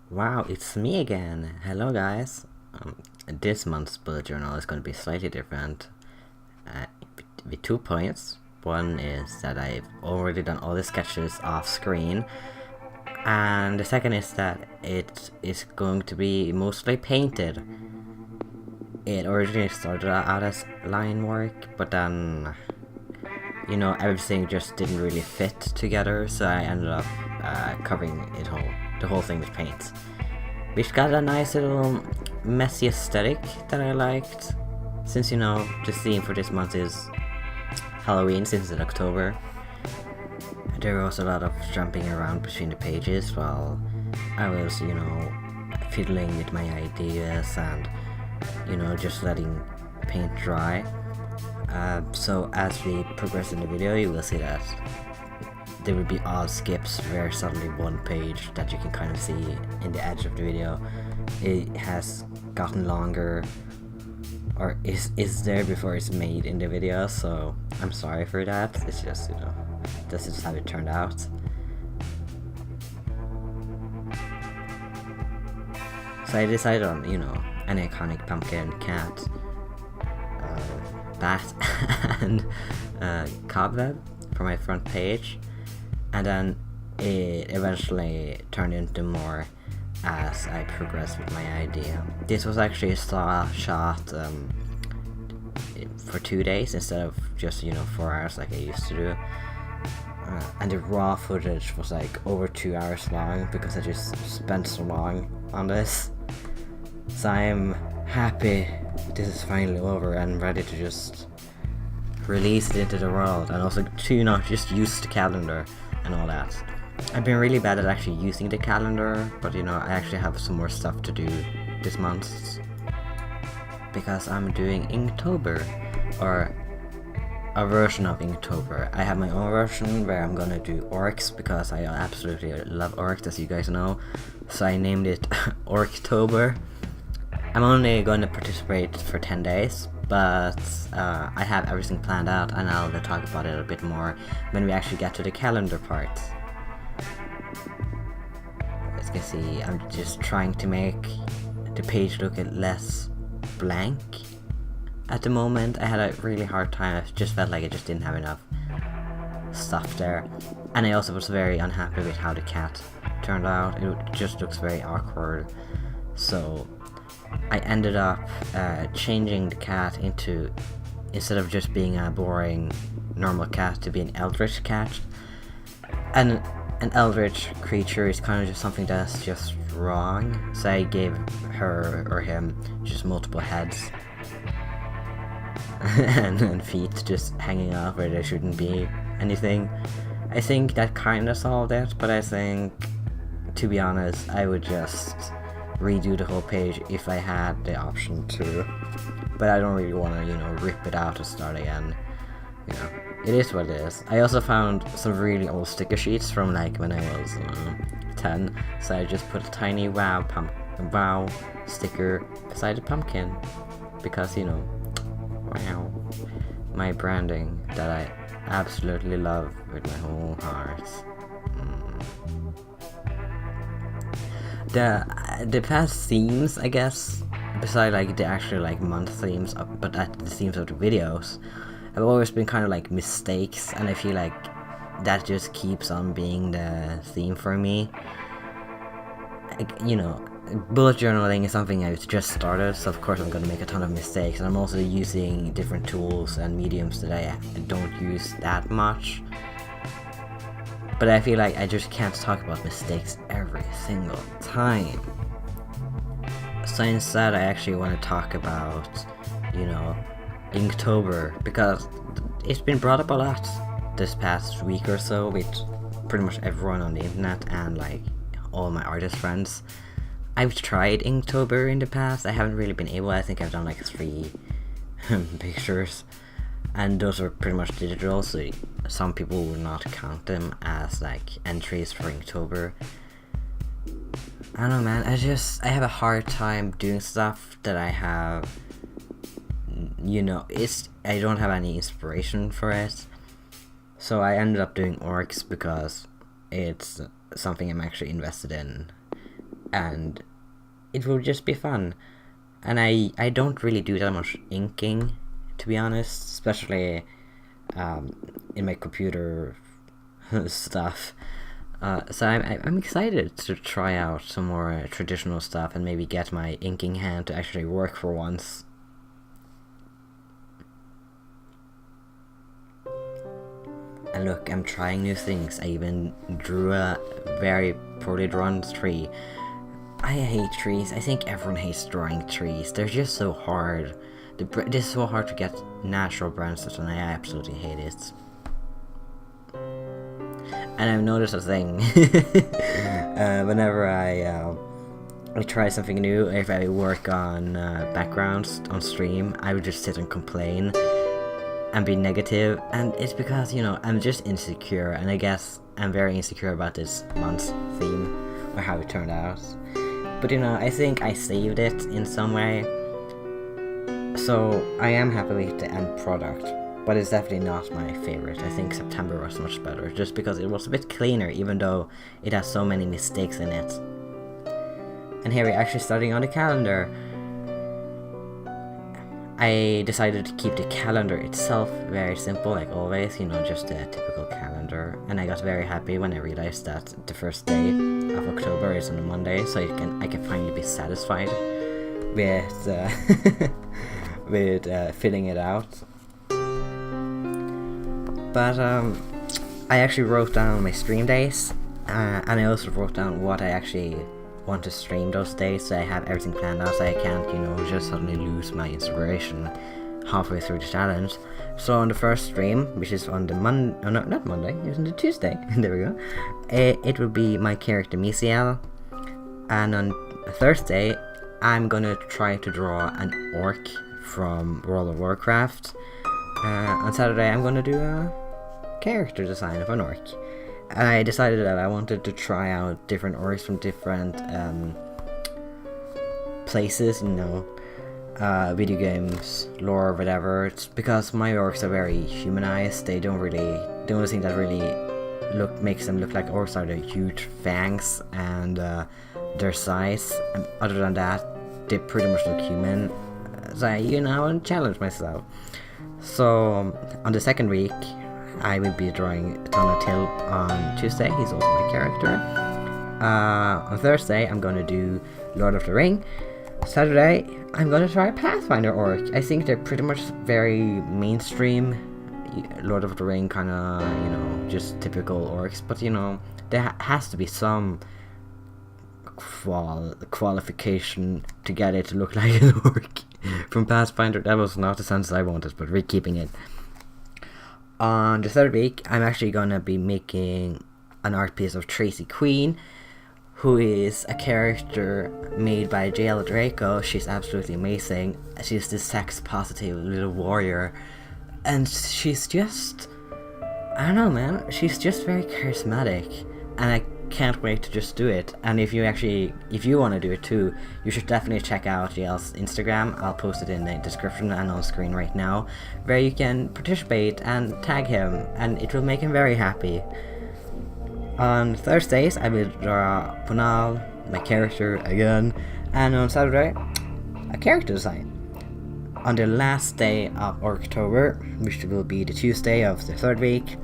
Wow, it's me again. Hello, guys. This month's bullet journal is going to be slightly different uh, with 2 points. One is that I've already done all the sketches off screen, and the second is that it is going to be mostly painted. It originally started out as line work, but then, everything just didn't really fit together, so I ended up covering the whole thing with paint. Which got a nice little messy aesthetic that I liked. Since the theme for this month is Halloween, since it's October. There was a lot of jumping around between the pages while I was, fiddling with my ideas and, just letting paint dry. So as we progress in the video, you will see that there will be odd skips where suddenly one page that you can kind of see in the edge of the video, it has gotten longer or is there before it's made in the video, so I'm sorry for that. It's just, this is how it turned out. So I decided on, an iconic pumpkin, cat, bat, and cobweb for my front page. And then it eventually turned into more as I progressed with my idea. This was actually a shot for 2 days instead of just 4 hours like I used to do. And the raw footage was like over 2 hours long because I just spent so long on this. So I'm happy this is finally over and ready to just release it into the world, and also to just use the calendar and all that. I've been really bad at actually using the calendar, but I actually have some more stuff to do this month because I'm doing Inktober, or a version of Inktober. I have my own version where I'm gonna do orcs because I absolutely love orcs, as you guys know, so I named it Orctober. I'm only going to participate for 10 days, but I have everything planned out, and I'll talk about it a bit more when we actually get to the calendar part. As you can see, I'm just trying to make the page look less blank. At the moment, I had a really hard time. I just felt like I just didn't have enough stuff there. And I also was very unhappy with how the cat turned out. It just looks very awkward. So I ended up changing the cat into, instead of just being a boring normal cat, to be an eldritch cat. And an eldritch creature is kind of just something that's just wrong, so I gave her or him just multiple heads and feet just hanging off where there shouldn't be anything. I think that kind of solved it, but I think, to be honest, I would just redo the whole page if I had the option to, but I don't really want to rip it out and start again. It is what it is. I also found some really old sticker sheets from like when I was 10, so I just put a tiny wow sticker beside the pumpkin because wow, my branding that I absolutely love with my whole heart. The past themes, I guess, beside like the actual like month themes, but the themes of the videos, have always been kind of like mistakes, and I feel like that just keeps on being the theme for me. Bullet journaling is something I've just started, so of course I'm going to make a ton of mistakes, and I'm also using different tools and mediums that I don't use that much. But I feel like I just can't talk about mistakes every single time. So instead I actually want to talk about, Inktober, because it's been brought up a lot this past week or so with pretty much everyone on the internet and like all my artist friends. I've tried Inktober in the past. I haven't really been able. I think I've done like 3 pictures, and those are pretty much digital, so some people will not count them as like entries for Inktober. I don't know, man. I have a hard time doing stuff that I have, I don't have any inspiration for it. So I ended up doing orcs because it's something I'm actually invested in. and it will just be fun. And I don't really do that much inking, to be honest, especially in my computer stuff. So I'm excited to try out some more traditional stuff and maybe get my inking hand to actually work for once. And look, I'm trying new things. I even drew a very poorly drawn tree. I hate trees. I think everyone hates drawing trees. They're just so hard. It is so hard to get natural branches, and I absolutely hate it. And I've noticed a thing. Whenever I try something new, if I work on backgrounds on stream, I would just sit and complain and be negative, and it's because, you know, I'm just insecure, and I guess I'm very insecure about this month's theme or how it turned out. But you know, I think I saved it in some way, so I am happy with the end product, but it's definitely not my favorite. I think September was much better, just because it was a bit cleaner, even though it has so many mistakes in it. And here we're actually starting on the calendar. I decided to keep the calendar itself very simple, like always, you know, just a typical calendar. And I got very happy when I realized that the first day of October is on a Monday, so I can finally be satisfied with with filling it out. But I actually wrote down my stream days, and I also wrote down what I actually want to stream those days, so I have everything planned out, so I can't, you know, just suddenly lose my inspiration halfway through the challenge. So on the first stream, which is on the not Monday, it's on the Tuesday, there we go, it will be my character Maxwell, and on Thursday I'm gonna try to draw an orc from World of Warcraft. On Saturday I'm gonna do a character design of an orc. And I decided that I wanted to try out different orcs from different places, you know, video games, lore, whatever. It's because my orcs are very humanized. They don't really, the only thing that really makes them look like orcs are their huge fangs and their size. And other than that, they pretty much look human. So I, you know, I challenged myself. So on the second week, I will be drawing Till on Tuesday. He's also my character. On Thursday, I'm gonna do Lord of the Ring. Saturday, I'm gonna try Pathfinder orc. I think they're pretty much very mainstream. Lord of the Ring, kind of, you know, just typical orcs. But you know, there has to be some qualification to get it to look like an orc. From Pathfinder, that was not the sense I wanted, but we're keeping it. On the third week, I'm actually gonna be making an art piece of Tracy Queen, who is a character made by Jayel Draco. She's absolutely amazing. She's this sex-positive little warrior, and she's just, I don't know, man. She's just very charismatic, and I can't wait to just do it. And if you want to do it too, you should definitely check out Jayel's Instagram. I'll post it in the description and on screen right now, where you can participate and tag him, and it will make him very happy. On Thursdays, I will draw Punal, my character, again, and on Saturday, a character design. On the last day of October, which will be the Tuesday of the third week,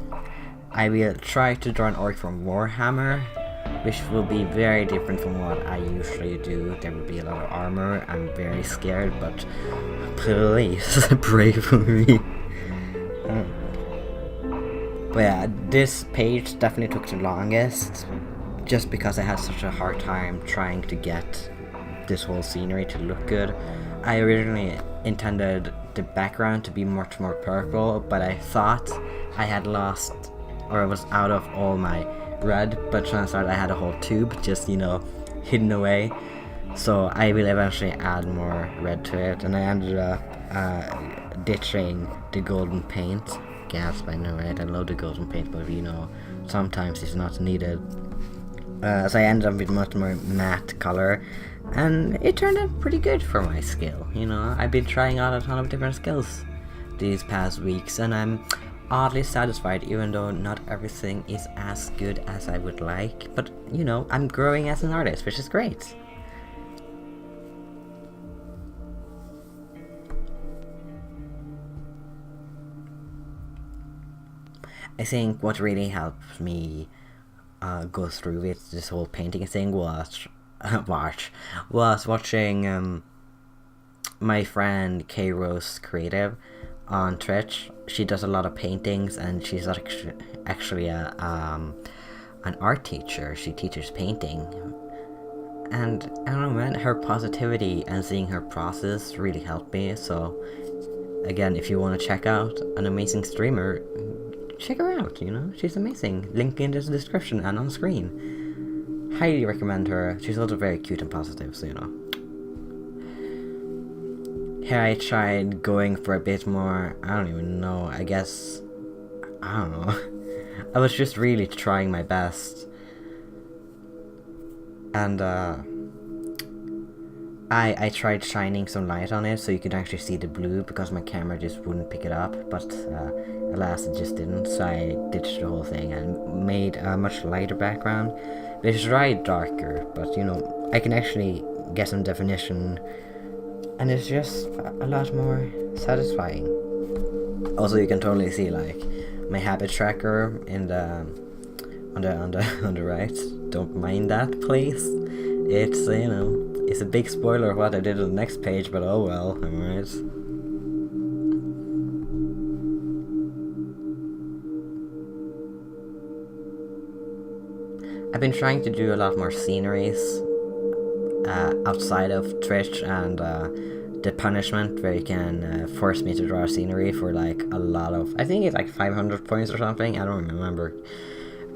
I will try to draw an orc from Warhammer, which will be very different from what I usually do. There will be a lot of armor. I'm very scared, but please pray for me. But yeah, this page definitely took the longest, just because I had such a hard time trying to get this whole scenery to look good. I originally intended the background to be much more purple, but I thought I had lost, or I was out of all my red, but turns out I had a whole tube just, you know, hidden away. So I will eventually add more red to it, and I ended up ditching the golden paint. Gasp, I know, right? I love the golden paint, but you know, sometimes it's not needed. So I ended up with much more matte color, and it turned out pretty good for my skill. You know, I've been trying out a ton of different skills these past weeks, and I'm oddly satisfied, even though not everything is as good as I would like. But, you know, I'm growing as an artist, which is great. I think what really helped me go through with this whole painting thing was watching my friend K Rose Creative on Twitch. She does a lot of paintings, and she's actually an art teacher. She teaches painting, and I don't know, man, her positivity and seeing her process really helped me. So again, if you want to check out an amazing streamer, check her out, you know, she's amazing. Link in the description and on screen. Highly recommend her. She's also very cute and positive, so you know. Here I tried going for a bit more, I don't even know, I guess, I don't know. I was just really trying my best. And I tried shining some light on it so you could actually see the blue, because my camera just wouldn't pick it up, but alas it just didn't, so I ditched the whole thing and made a much lighter background, which is right darker, but you know, I can actually get some definition, and it's just a lot more satisfying. Also, you can totally see like my habit tracker in the on the right. Don't mind that, please. It's, you know, it's a big spoiler of what I did on the next page, but oh well, alright. I've been trying to do a lot more sceneries outside of Twitch and the punishment, where you can force me to draw scenery for like a lot of, I think it's like 500 points or something, I don't remember.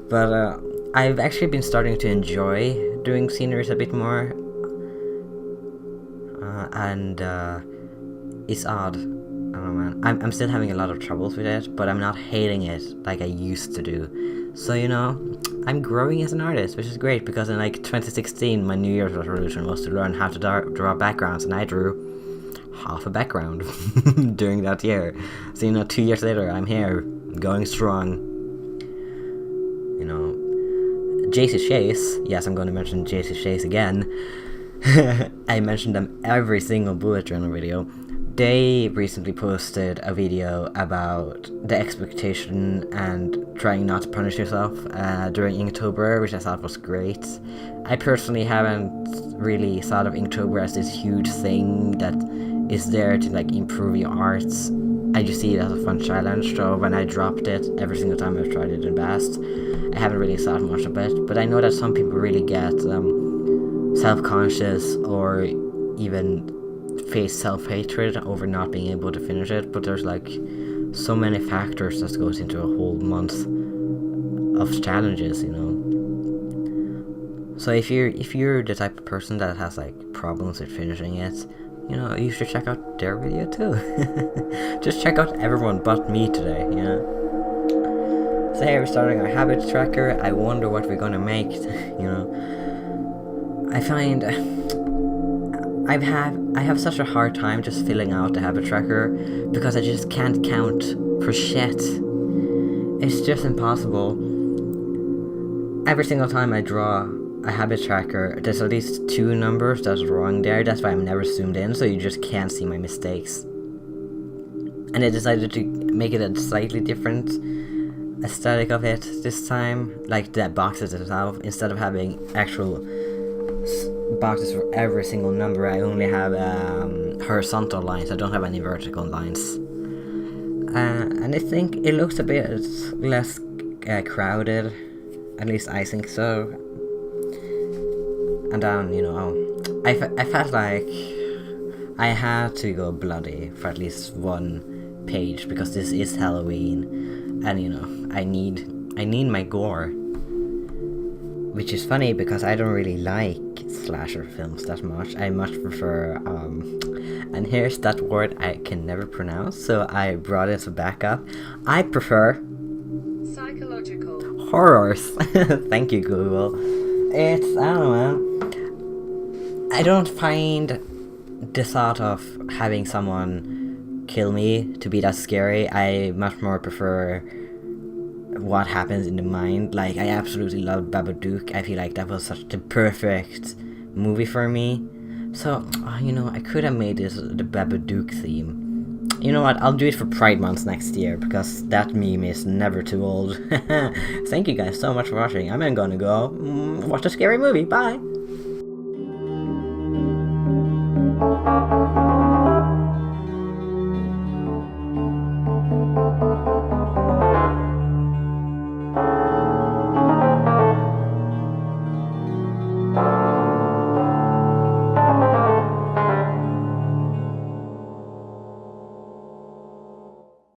But I've actually been starting to enjoy doing sceneries a bit more. And it's odd. I don't know, man. I'm still having a lot of troubles with it, but I'm not hating it like I used to do. So, you know, I'm growing as an artist, which is great, because in like 2016, my New Year's resolution was to learn how to draw backgrounds, and I drew half a background during that year. So, you know, 2 years later, I'm here, going strong. You know, JC Chase, yes, I'm going to mention JC Chase again. I mentioned them every single bullet journal video. They recently posted a video about the expectation and trying not to punish yourself during Inktober, which I thought was great. I personally haven't really thought of Inktober as this huge thing that is there to like improve your arts. I just see it as a fun challenge, so when I dropped it, every single time I've tried it in past, I haven't really thought much of it, but I know that some people really get self-conscious or even face self-hatred over not being able to finish it, but there's like so many factors that goes into a whole month of challenges, you know. So if you're the type of person that has like problems with finishing it, you know, you should check out their video too. Just check out everyone but me today, you know. So here we're starting our habit tracker. I wonder what we're gonna make, you know. I find I have such a hard time just filling out the habit tracker, because I just can't count for shit. It's just impossible. Every single time I draw a habit tracker, there's at least 2 numbers that's wrong there. That's why I'm never zoomed in, so you just can't see my mistakes. And I decided to make it a slightly different aesthetic of it this time, like the boxes itself. Instead of having actual boxes for every single number, I only have horizontal lines. I don't have any vertical lines, and I think it looks a bit less crowded, at least I think so. And then, you know, I felt like I had to go bloody for at least one page, because this is Halloween, and you know, I need my gore. Which is funny, because I don't really like slasher films that much. I much prefer, and here's that word I can never pronounce, so I brought it as a backup. I prefer psychological horrors. Thank you, Google. It's, I don't know, man. I don't find the thought of having someone kill me to be that scary. I much more prefer what happens in the mind. Like, I absolutely love Babadook. I feel like that was such the perfect movie for me. So, you know, I could have made this the Babadook theme. You know what, I'll do it for Pride Month next year, because that meme is never too old. Thank you guys so much for watching. I'm gonna go watch a scary movie. Bye!